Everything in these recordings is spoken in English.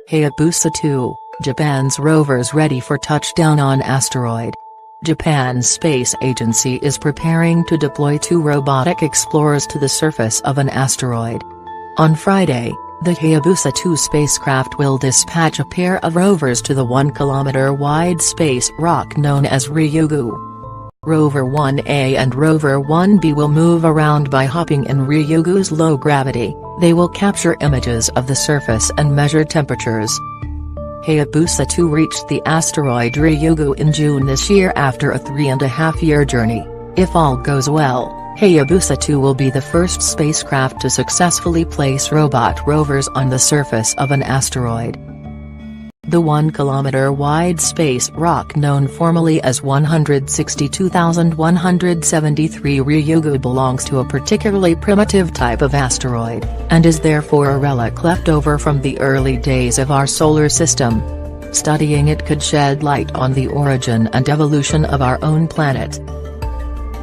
Hayabusa 2, Japan's rovers ready for touchdown on asteroid. Japan's space agency is preparing to deploy 2 robotic explorers to the surface of an asteroid. On Friday, the Hayabusa 2 spacecraft will dispatch a pair of rovers to the 1-kilometer-wide space rock known as Ryugu. Rover 1A and Rover 1B will move around by hopping in Ryugu's low gravity. They will capture images of the surface and measure temperatures. Hayabusa 2 reached the asteroid Ryugu in June this year after a 3.5-year journey. If all goes well, Hayabusa 2 will be the first spacecraft to successfully place robot rovers on the surface of an asteroid. The 1-kilometer-wide space rock known formally as 162,173 Ryugu belongs to a particularly primitive type of asteroid, and is therefore a relic left over from the early days of our solar system. Studying it could shed light on the origin and evolution of our own planet.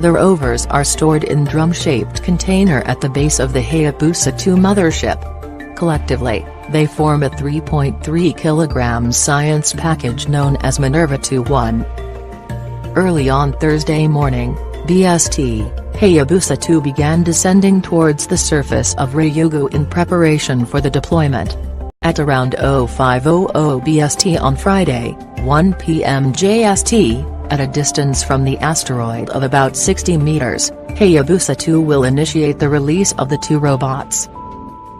The rovers are stored in drum-shaped container at the base of the Hayabusa 2 mothership. Collectively, they form a 3.3 kg science package known as Minerva 2-1. Early on Thursday morning, BST, Hayabusa 2 began descending towards the surface of Ryugu in preparation for the deployment. At around 0500 BST on Friday, 1 p.m. JST, at a distance from the asteroid of about 60 meters, Hayabusa 2 will initiate the release of the 2 robots.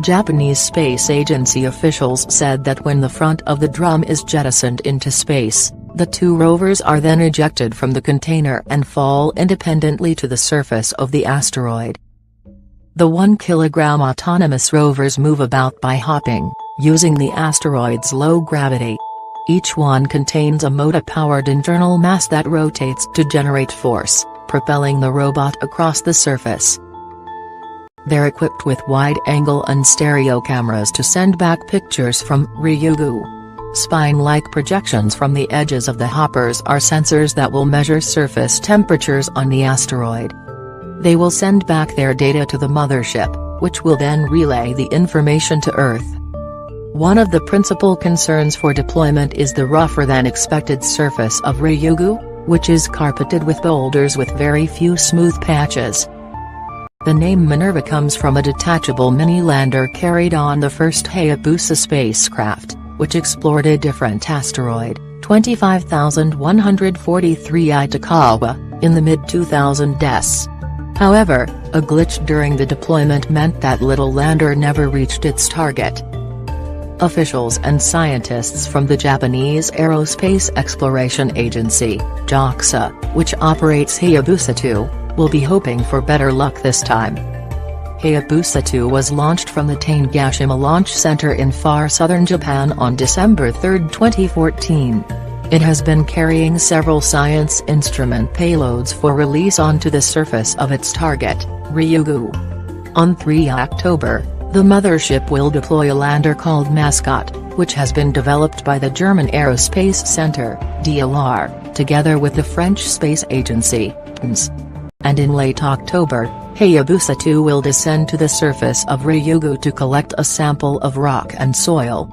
Japanese space agency officials said that when the front of the drum is jettisoned into space, the 2 rovers are then ejected from the container and fall independently to the surface of the asteroid. The 1-kilogram autonomous rovers move about by hopping, using the asteroid's low gravity. Each one contains a motor-powered internal mass that rotates to generate force, propelling the robot across the surface. They're equipped with wide-angle and stereo cameras to send back pictures from Ryugu. Spine-like projections from the edges of the hoppers are sensors that will measure surface temperatures on the asteroid. They will send back their data to the mothership, which will then relay the information to Earth. One of the principal concerns for deployment is the rougher-than-expected surface of Ryugu, which is carpeted with boulders with very few smooth patches. The name Minerva comes from a detachable mini-lander carried on the first Hayabusa spacecraft, which explored a different asteroid, 25,143 Itokawa, in the mid-2000s. However, a glitch during the deployment meant that little lander never reached its target. Officials and scientists from the Japanese Aerospace Exploration Agency, JAXA, which operates Hayabusa 2, will be hoping for better luck this time. Hayabusa 2 was launched from the Tanegashima Launch Center in far southern Japan on December 3, 2014. It has been carrying several science instrument payloads for release onto the surface of its target, Ryugu. On 3 October, the mothership will deploy a lander called Mascot, which has been developed by the German Aerospace Center, DLR, together with the French Space Agency, PNS. And in late October, Hayabusa 2 will descend to the surface of Ryugu to collect a sample of rock and soil.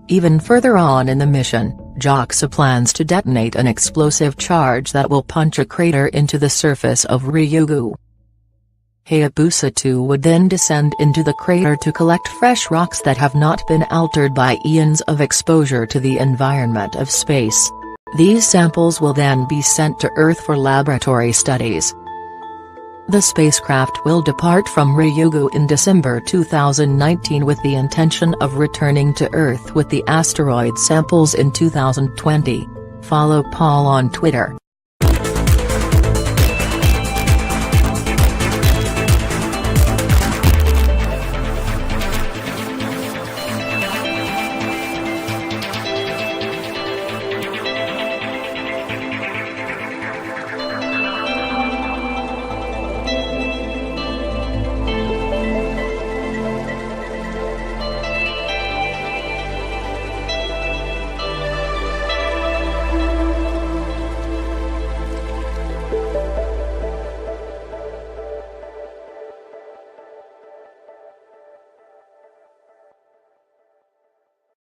Even further on in the mission, JAXA plans to detonate an explosive charge that will punch a crater into the surface of Ryugu. Hayabusa 2 would then descend into the crater to collect fresh rocks that have not been altered by eons of exposure to the environment of space. These samples will then be sent to Earth for laboratory studies. The spacecraft will depart from Ryugu in December 2019 with the intention of returning to Earth with the asteroid samples in 2020. Follow Paul on Twitter.